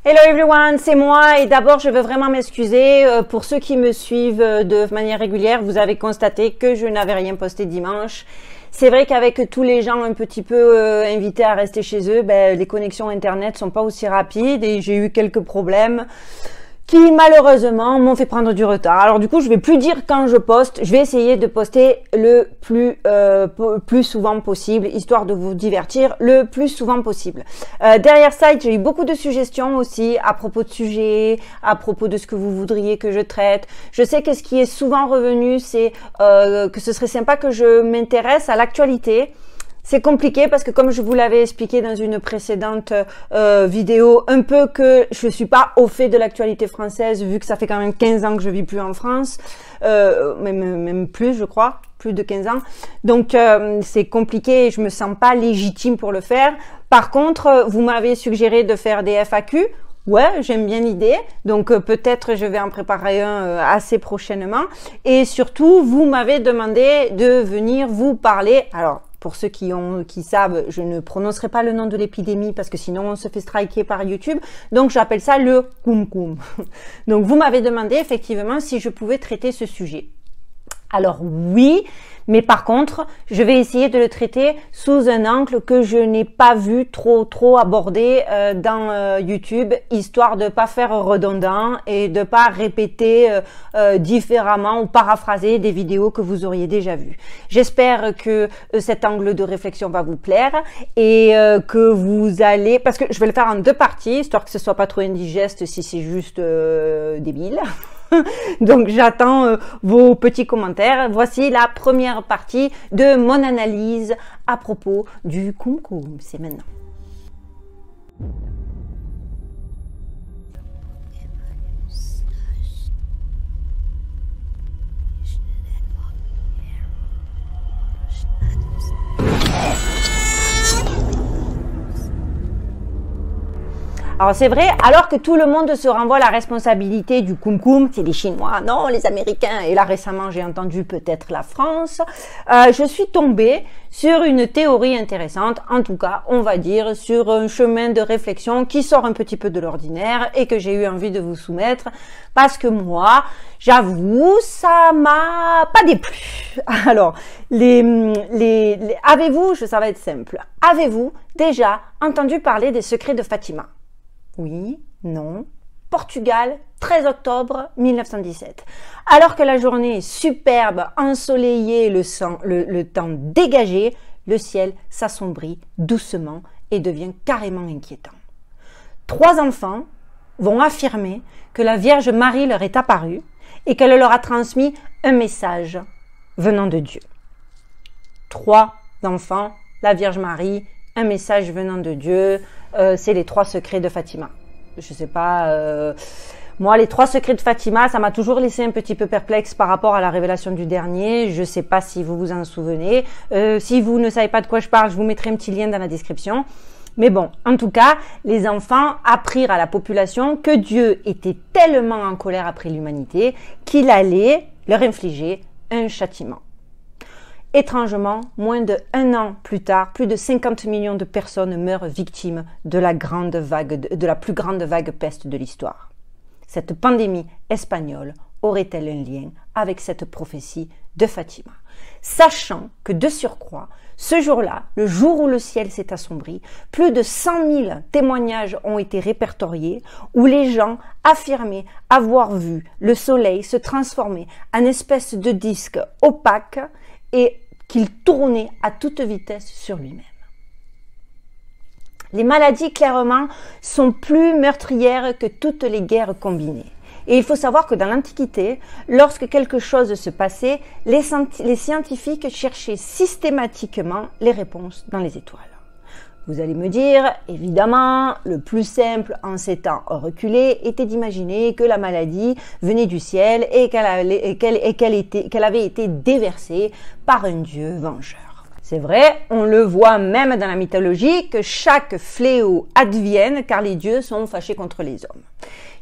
Hello everyone, c'est moi et d'abord je veux vraiment m'excuser pour ceux qui me suivent de manière régulière. Vous avez constaté que je n'avais rien posté dimanche. C'est vrai qu'avec tous les gens un petit peu invités à rester chez eux, les connexions internet sont pas aussi rapides et j'ai eu quelques problèmes qui malheureusement m'ont fait prendre du retard. Alors du coup, je vais plus dire quand je poste, je vais essayer de poster le plus souvent possible, histoire de vous divertir le plus souvent possible. Derrière ça, j'ai eu beaucoup de suggestions aussi à propos de sujets, à propos de ce que vous voudriez que je traite. Je sais que ce qui est souvent revenu, c'est que ce serait sympa que je m'intéresse à l'actualité. C'est compliqué parce que comme je vous l'avais expliqué dans une précédente vidéo, un peu que je suis pas au fait de l'actualité française vu que ça fait quand même 15 ans que je vis plus en France, même plus je crois, plus de 15 ans. Donc c'est compliqué et je me sens pas légitime pour le faire. Par contre, vous m'avez suggéré de faire des FAQ. Ouais, j'aime bien l'idée, donc peut-être je vais en préparer un assez prochainement. Et surtout, vous m'avez demandé de venir vous parler. Alors, pour ceux qui savent, je ne prononcerai pas le nom de l'épidémie parce que sinon on se fait striker par YouTube. Donc j'appelle ça le koum-koum. Donc vous m'avez demandé effectivement si je pouvais traiter ce sujet. Alors oui, mais par contre, je vais essayer de le traiter sous un angle que je n'ai pas vu trop abordé dans YouTube, histoire de pas faire redondant et de pas répéter différemment ou paraphraser des vidéos que vous auriez déjà vues. J'espère que cet angle de réflexion va vous plaire et que vous allez, parce que je vais le faire en deux parties, histoire que ce soit pas trop indigeste si c'est juste débile. Donc j'attends vos petits commentaires. Voici la première partie de mon analyse à propos du koum-koum. C'est maintenant. Alors c'est vrai, alors que tout le monde se renvoie la responsabilité du koum-koum, c'est les Chinois, non, les Américains, et là récemment j'ai entendu peut-être la France, je suis tombée sur une théorie intéressante, en tout cas on va dire sur un chemin de réflexion qui sort un petit peu de l'ordinaire et que j'ai eu envie de vous soumettre, parce que moi, j'avoue, ça m'a pas déplu. Alors, avez-vous, ça va être simple, avez-vous déjà entendu parler des secrets de Fatima ? Oui, non. Portugal, 13 octobre 1917. Alors que la journée est superbe, ensoleillée, le temps dégagé, le ciel s'assombrit doucement et devient carrément inquiétant. 3 enfants vont affirmer que la Vierge Marie leur est apparue et qu'elle leur a transmis un message venant de Dieu. 3 enfants, la Vierge Marie, un message venant de Dieu, c'est les 3 secrets de Fatima. Je sais pas, moi les 3 secrets de Fatima, ça m'a toujours laissé un petit peu perplexe par rapport à la révélation du dernier. Je sais pas si vous vous en souvenez. Si vous ne savez pas de quoi je parle, je vous mettrai un petit lien dans la description. Mais bon, en tout cas, les enfants apprirent à la population que Dieu était tellement en colère après l'humanité qu'il allait leur infliger un châtiment. Étrangement, moins de 1 an plus tard, plus de 50 millions de personnes meurent victimes de la plus grande vague peste de l'histoire. Cette pandémie espagnole aurait-elle un lien avec cette prophétie de Fatima? Sachant que de surcroît, ce jour-là, le jour où le ciel s'est assombri, plus de 100 000 témoignages ont été répertoriés où les gens affirmaient avoir vu le soleil se transformer en espèce de disque opaque et qu'il tournait à toute vitesse sur lui-même. Les maladies, clairement, sont plus meurtrières que toutes les guerres combinées. Et il faut savoir que dans l'Antiquité, lorsque quelque chose se passait, les scientifiques cherchaient systématiquement les réponses dans les étoiles. Vous allez me dire, évidemment, le plus simple en ces temps reculés était d'imaginer que la maladie venait du ciel et qu'elle avait été déversée par un dieu vengeur. C'est vrai, on le voit même dans la mythologie que chaque fléau advienne car les dieux sont fâchés contre les hommes.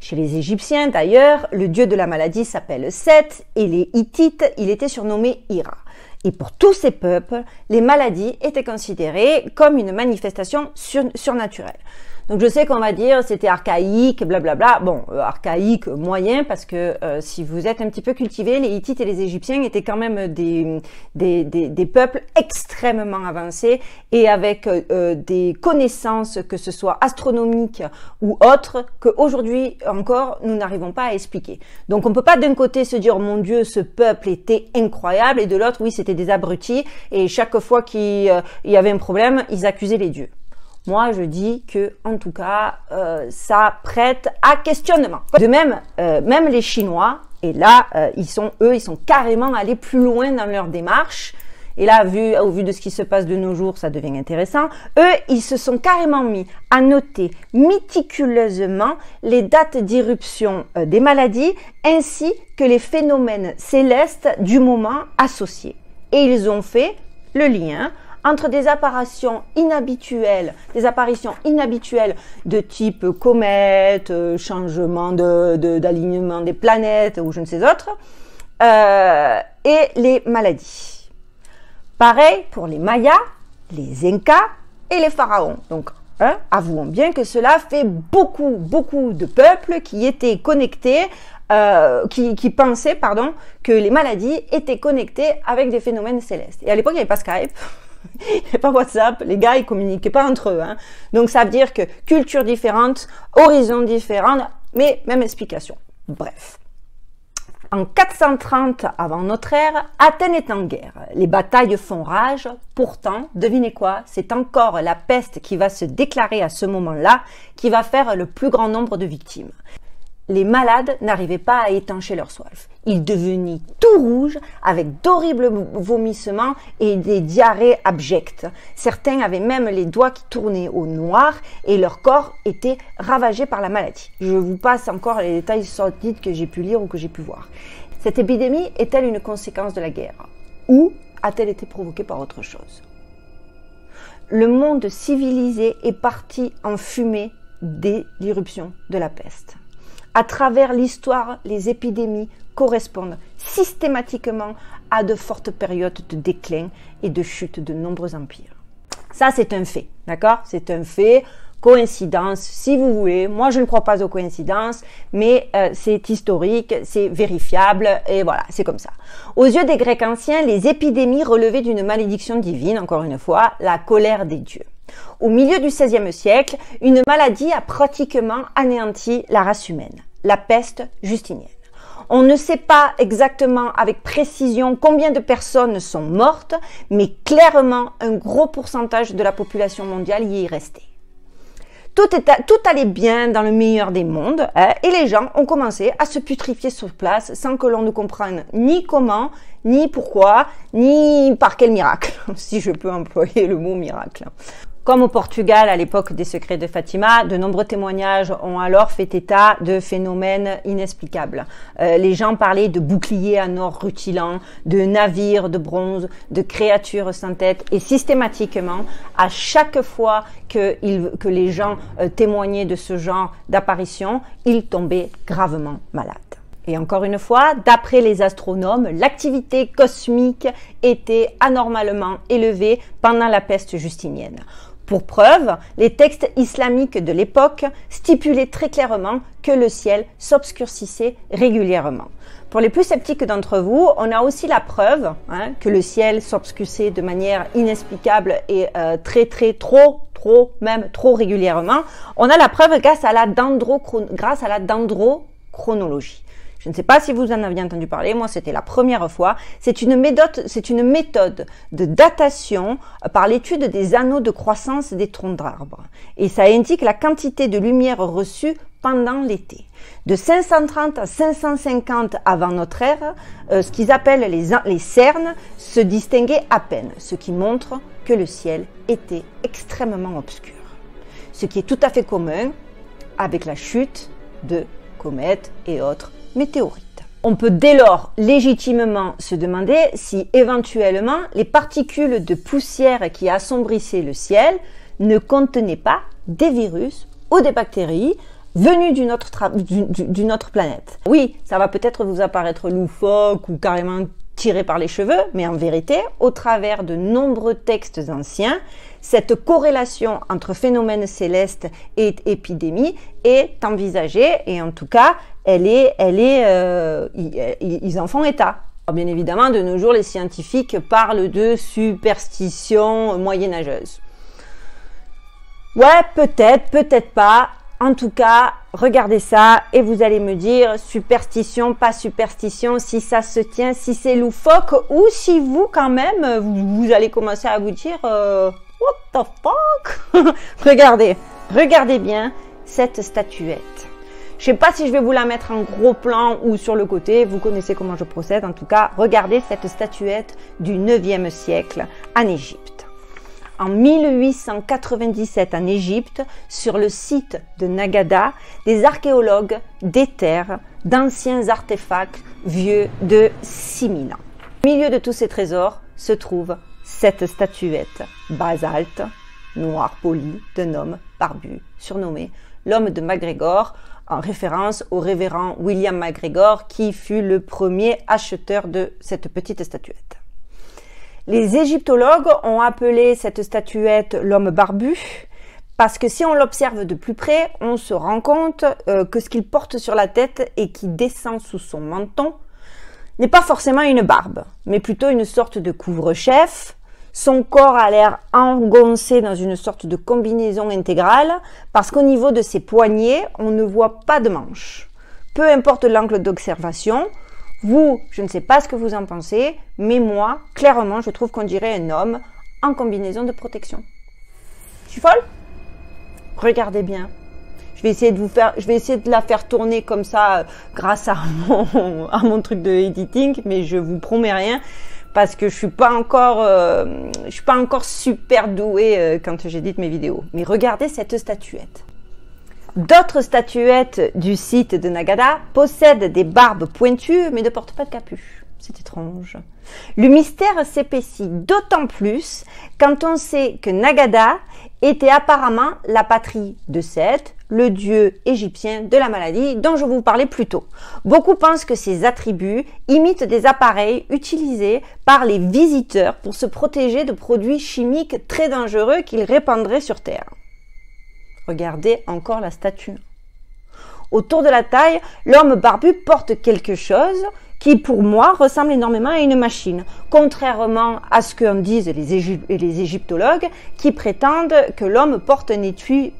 Chez les Égyptiens d'ailleurs, le dieu de la maladie s'appelle Seth et les Hittites, il était surnommé Ira. Et pour tous ces peuples, les maladies étaient considérées comme une manifestation surnaturelle. Donc je sais qu'on va dire c'était archaïque, blablabla. Bon, archaïque moyen parce que si vous êtes un petit peu cultivé, les Hittites et les Égyptiens étaient quand même des peuples extrêmement avancés et avec des connaissances, que ce soit astronomiques ou autres, qu'aujourd'hui encore nous n'arrivons pas à expliquer. Donc on peut pas d'un côté se dire mon Dieu, ce peuple était incroyable, et de l'autre oui, c'était des abrutis et chaque fois qu'il y avait un problème, ils accusaient les dieux. Moi, je dis que, en tout cas, ça prête à questionnement. De même, même les Chinois, et là, ils sont carrément allés plus loin dans leur démarche. Et là, au vu de ce qui se passe de nos jours, ça devient intéressant. Eux, ils se sont carrément mis à noter méticuleusement les dates d'irruption des maladies, ainsi que les phénomènes célestes du moment associés. Et ils ont fait le lien entre des apparitions inhabituelles de type comète, changement d'alignement des planètes ou je ne sais autres, et les maladies. Pareil pour les Mayas, les Incas et les pharaons. Donc, avouons bien que cela fait beaucoup de peuples qui étaient connectés, qui pensaient, que les maladies étaient connectées avec des phénomènes célestes. Et à l'époque, il n'y avait pas Skype. Il n'y a pas WhatsApp, les gars ils communiquaient pas entre eux. Donc ça veut dire que culture différente, horizon différent, mais même explication. Bref. En 430 avant notre ère, Athènes est en guerre. Les batailles font rage. Pourtant, devinez quoi? C'est encore la peste qui va se déclarer à ce moment-là, qui va faire le plus grand nombre de victimes. Les malades n'arrivaient pas à étancher leur soif. Ils devenaient tout rouges avec d'horribles vomissements et des diarrhées abjectes. Certains avaient même les doigts qui tournaient au noir et leur corps était ravagé par la maladie. Je vous passe encore les détails sordides que j'ai pu lire ou que j'ai pu voir. Cette épidémie est-elle une conséquence de la guerre ou a-t-elle été provoquée par autre chose? Le monde civilisé est parti en fumée dès l'irruption de la peste. À travers l'histoire, les épidémies correspondent systématiquement à de fortes périodes de déclin et de chute de nombreux empires. Ça, c'est un fait, d'accord? C'est un fait, coïncidence, si vous voulez. Moi, je ne crois pas aux coïncidences, mais c'est historique, c'est vérifiable, et voilà, c'est comme ça. Aux yeux des Grecs anciens, les épidémies relevaient d'une malédiction divine, encore une fois, la colère des dieux. Au milieu du XVIe siècle, une maladie a pratiquement anéanti la race humaine, la peste justinienne. On ne sait pas exactement avec précision combien de personnes sont mortes, mais clairement un gros pourcentage de la population mondiale y est resté. Tout allait bien dans le meilleur des mondes, et les gens ont commencé à se putréfier sur place sans que l'on ne comprenne ni comment, ni pourquoi, ni par quel miracle, si je peux employer le mot miracle. Comme au Portugal, à l'époque des secrets de Fatima, de nombreux témoignages ont alors fait état de phénomènes inexplicables. Les gens parlaient de boucliers en or rutilant, de navires de bronze, de créatures sans tête, et systématiquement, à chaque fois que les gens témoignaient de ce genre d'apparition, ils tombaient gravement malades. Et encore une fois, d'après les astronomes, l'activité cosmique était anormalement élevée pendant la peste justinienne. Pour preuve, les textes islamiques de l'époque stipulaient très clairement que le ciel s'obscurcissait régulièrement. Pour les plus sceptiques d'entre vous, on a aussi la preuve que le ciel s'obscurcissait de manière inexplicable et trop régulièrement. On a la preuve grâce à la dendrochronologie. Je ne sais pas si vous en aviez entendu parler, moi c'était la première fois. C'est une méthode de datation par l'étude des anneaux de croissance des troncs d'arbres. Et ça indique la quantité de lumière reçue pendant l'été. De 530 à 550 avant notre ère, ce qu'ils appellent les cernes se distinguaient à peine, ce qui montre que le ciel était extrêmement obscur. Ce qui est tout à fait commun avec la chute de comètes et autres météorites. On peut dès lors légitimement se demander si éventuellement les particules de poussière qui assombrissaient le ciel ne contenaient pas des virus ou des bactéries venues d'une autre planète. Oui, ça va peut-être vous apparaître loufoque ou carrément tiré par les cheveux, mais en vérité, au travers de nombreux textes anciens, cette corrélation entre phénomènes célestes et épidémie est envisagée et en tout cas, ils en font état. Alors, bien évidemment, de nos jours, les scientifiques parlent de superstition moyenâgeuse. Ouais, peut-être, peut-être pas. En tout cas, regardez ça et vous allez me dire superstition, pas superstition, si ça se tient, si c'est loufoque ou si vous, quand même, vous allez commencer à vous dire what the fuck. Regardez bien cette statuette. Je sais pas si je vais vous la mettre en gros plan ou sur le côté, vous connaissez comment je procède. En tout cas, regardez cette statuette du 9e siècle en Égypte. En 1897 en Égypte, sur le site de Nagada, des archéologues déterrent d'anciens artefacts vieux de 6000 ans. Au milieu de tous ces trésors se trouve cette statuette basalte, noire polie, d'un homme barbu, surnommé l'homme de MacGregor, en référence au révérend William MacGregor, qui fut le premier acheteur de cette petite statuette. Les égyptologues ont appelé cette statuette l'homme barbu parce que si on l'observe de plus près, on se rend compte que ce qu'il porte sur la tête et qui descend sous son menton n'est pas forcément une barbe, mais plutôt une sorte de couvre-chef. Son corps a l'air engoncé dans une sorte de combinaison intégrale parce qu'au niveau de ses poignets, on ne voit pas de manches. Peu importe l'angle d'observation, vous, je ne sais pas ce que vous en pensez, mais moi, clairement, je trouve qu'on dirait un homme en combinaison de protection. Je suis folle? Regardez bien. Je vais essayer de la faire tourner comme ça grâce à mon truc de editing, mais je vous promets rien parce que je suis pas encore super douée quand j'édite mes vidéos. Mais regardez cette statuette. D'autres statuettes du site de Nagada possèdent des barbes pointues mais ne portent pas de capuche. C'est étrange. Le mystère s'épaissit d'autant plus quand on sait que Nagada était apparemment la patrie de Seth, le dieu égyptien de la maladie dont je vous parlais plus tôt. Beaucoup pensent que ces attributs imitent des appareils utilisés par les visiteurs pour se protéger de produits chimiques très dangereux qu'ils répandraient sur Terre. Regardez encore la statue. Autour de la taille, l'homme barbu porte quelque chose qui, pour moi, ressemble énormément à une machine, contrairement à ce qu'en disent les égyptologues qui prétendent que l'homme porte un étui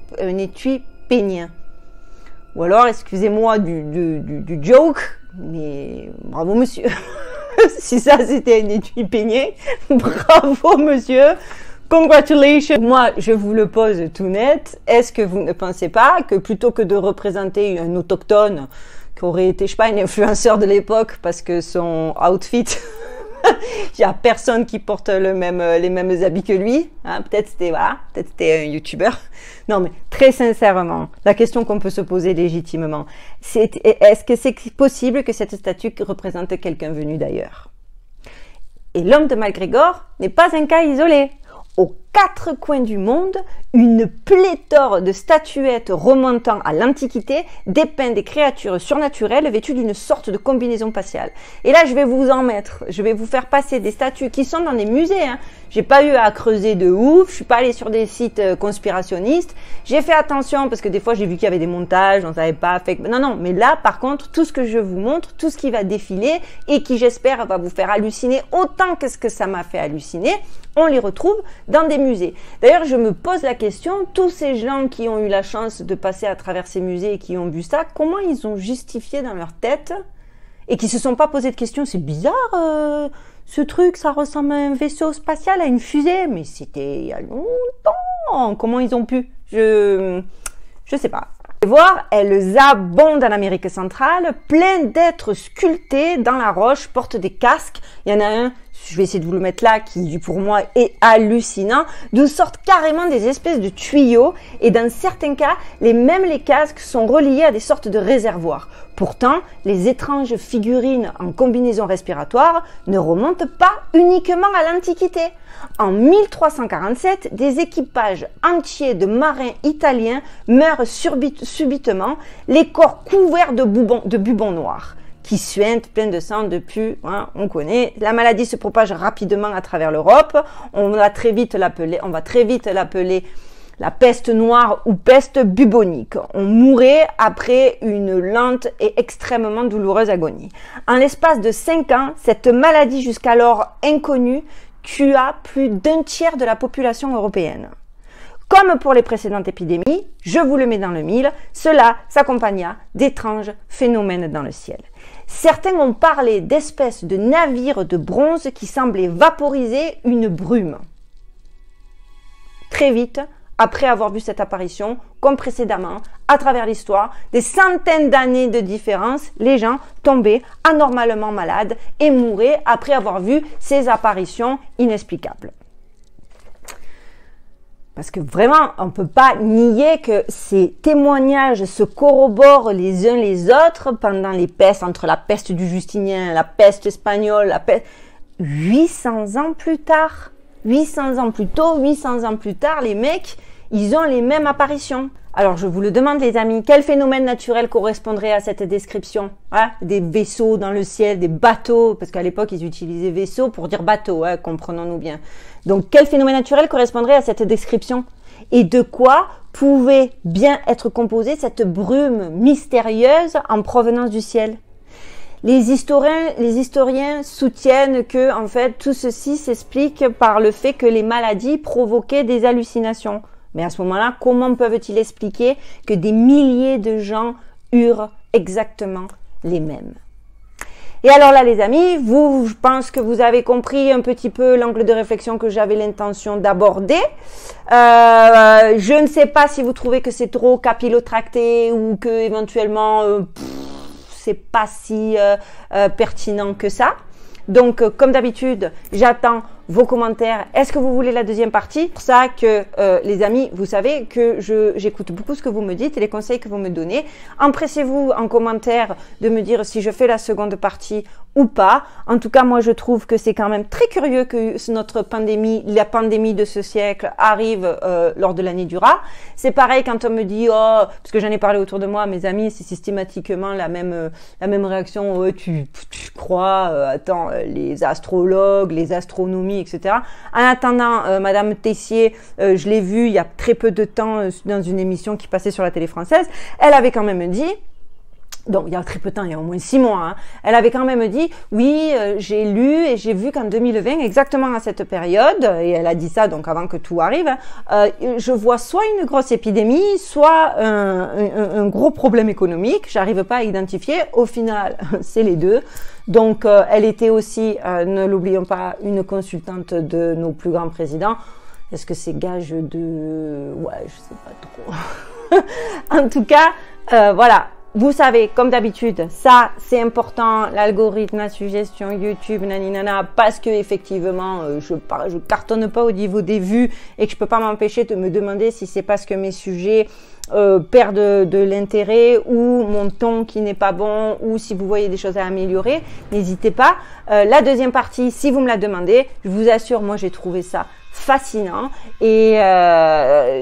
pénien. Ou alors, excusez-moi du joke, mais bravo monsieur. Si ça c'était un étui peigné, bravo monsieur. Congratulations! Moi, je vous le pose tout net. Est-ce que vous ne pensez pas que plutôt que de représenter un autochtone qui aurait été, je sais pas, un influenceur de l'époque parce que son outfit, il y a personne qui porte les mêmes habits que lui. Hein, peut-être c'était un youtubeur. Non, mais très sincèrement, la question qu'on peut se poser légitimement, est-ce que c'est possible que cette statue représente quelqu'un venu d'ailleurs? Et l'homme de MacGregor n'est pas un cas isolé. Aux quatre coins du monde, une pléthore de statuettes remontant à l'Antiquité dépeint des créatures surnaturelles vêtues d'une sorte de combinaison faciale. Et là, je vais vous en mettre. Je vais vous faire passer des statues qui sont dans des musées. Hein. J'ai pas eu à creuser de ouf. Je suis pas allée sur des sites conspirationnistes. J'ai fait attention parce que des fois, j'ai vu qu'il y avait des montages, on savait pas. Non. Mais là, par contre, tout ce que je vous montre, tout ce qui va défiler et qui, j'espère, va vous faire halluciner autant que ce que ça m'a fait halluciner, on les retrouve dans des musées. D'ailleurs, je me pose la question, tous ces gens qui ont eu la chance de passer à travers ces musées et qui ont vu ça, comment ils ont justifié dans leur tête et qui se sont pas posé de questions, c'est bizarre, ce truc, ça ressemble à un vaisseau spatial, à une fusée, mais c'était il y a longtemps, comment ils ont pu? Je sais pas. Voir, elles abondent en Amérique centrale, plein d'êtres sculptés dans la roche, portent des casques. Il y en a un, je vais essayer de vous le mettre là, qui pour moi est hallucinant, d'où sortent carrément des espèces de tuyaux et dans certains cas, les casques sont reliés à des sortes de réservoirs. Pourtant, les étranges figurines en combinaison respiratoire ne remontent pas uniquement à l'Antiquité. En 1347, des équipages entiers de marins italiens meurent subitement, les corps couverts de bubons noirs, qui suinte, plein de sang, de pus, hein, on connaît. La maladie se propage rapidement à travers l'Europe. On va très vite l'appeler la peste noire ou peste bubonique. On mourrait après une lente et extrêmement douloureuse agonie. En l'espace de 5 ans, cette maladie jusqu'alors inconnue tua plus d'un tiers de la population européenne. Comme pour les précédentes épidémies, je vous le mets dans le mille, cela s'accompagna d'étranges phénomènes dans le ciel. Certains ont parlé d'espèces de navires de bronze qui semblaient vaporiser une brume. Très vite, après avoir vu cette apparition, comme précédemment, à travers l'histoire, des centaines d'années de différence, les gens tombaient anormalement malades et mouraient après avoir vu ces apparitions inexplicables. Parce que vraiment, on ne peut pas nier que ces témoignages se corroborent les uns les autres pendant les pestes, entre la peste du Justinien, la peste espagnole, la peste... 800 ans plus tard, 800 ans plus tôt, 800 ans plus tard, les mecs, ils ont les mêmes apparitions. Alors, je vous le demande, les amis, quel phénomène naturel correspondrait à cette description, hein? Des vaisseaux dans le ciel, des bateaux, parce qu'à l'époque, ils utilisaient vaisseau pour dire bateau, hein, comprenons-nous bien. Donc, quel phénomène naturel correspondrait à cette description? Et de quoi pouvait bien être composée cette brume mystérieuse en provenance du ciel? Les historiens soutiennent que, en fait, tout ceci s'explique par le fait que les maladies provoquaient des hallucinations. Mais à ce moment-là, comment peuvent-ils expliquer que des milliers de gens eurent exactement les mêmes? Et alors là, les amis, je pense que vous avez compris un petit peu l'angle de réflexion que j'avais l'intention d'aborder. Je ne sais pas si vous trouvez que c'est trop capillotracté ou que éventuellement c'est pas si pertinent que ça. Donc, comme d'habitude, j'attends vos commentaires. Est-ce que vous voulez la deuxième partie? C'est pour ça que, les amis, vous savez que j'écoute beaucoup ce que vous me dites et les conseils que vous me donnez. Empressez-vous en commentaire de me dire si je fais la seconde partie ou pas. En tout cas, moi, je trouve que c'est quand même très curieux que notre pandémie, la pandémie de ce siècle, arrive lors de l'année du rat. C'est pareil quand on me dit, oh, parce que j'en ai parlé autour de moi, mes amis, c'est systématiquement la même réaction. Oh, tu crois, attends, les astrologues, les astronomies, etc. En attendant, Madame Tessier, je l'ai vue il y a très peu de temps dans une émission qui passait sur la télé française, elle avait quand même dit, donc il y a très peu de temps, il y a au moins 6 mois, hein, elle avait quand même dit, oui, j'ai lu et j'ai vu qu'en 2020, exactement à cette période, et elle a dit ça donc avant que tout arrive, je vois soit une grosse épidémie, soit un gros problème économique, j'arrive pas à identifier, au final, c'est les deux. Donc, elle était aussi, ne l'oublions pas, une consultante de nos plus grands présidents. Est-ce que c'est gage de... Ouais, je sais pas trop. En tout cas, voilà. Vous savez, comme d'habitude, ça, c'est important, l'algorithme, la suggestion, YouTube, naninana, parce que effectivement, je cartonne pas au niveau des vues et que je peux pas m'empêcher de me demander si c'est parce que mes sujets perdent de l'intérêt ou mon ton qui n'est pas bon ou si vous voyez des choses à améliorer, n'hésitez pas. La deuxième partie, si vous me la demandez, je vous assure, moi, j'ai trouvé ça fascinant et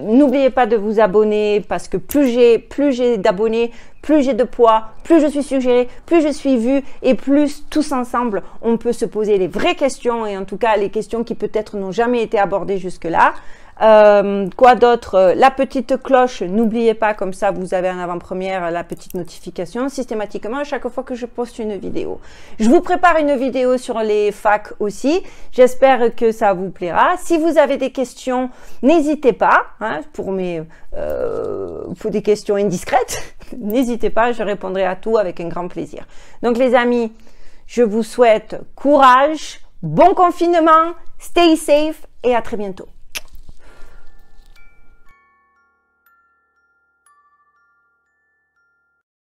n'oubliez pas de vous abonner parce que plus j'ai d'abonnés, plus j'ai de poids, plus je suis suggérée, plus je suis vue et plus tous ensemble on peut se poser les vraies questions et en tout cas les questions qui peut-être n'ont jamais été abordées jusque-là. Quoi d'autre? La petite cloche, n'oubliez pas, comme ça vous avez en avant-première la petite notification systématiquement à chaque fois que je poste une vidéo. Je vous prépare une vidéo sur les facs aussi, j'espère que ça vous plaira. Si vous avez des questions, n'hésitez pas, hein, pour des questions indiscrètes, n'hésitez pas, je répondrai à tout avec un grand plaisir. Donc les amis, je vous souhaite courage, bon confinement, stay safe et à très bientôt.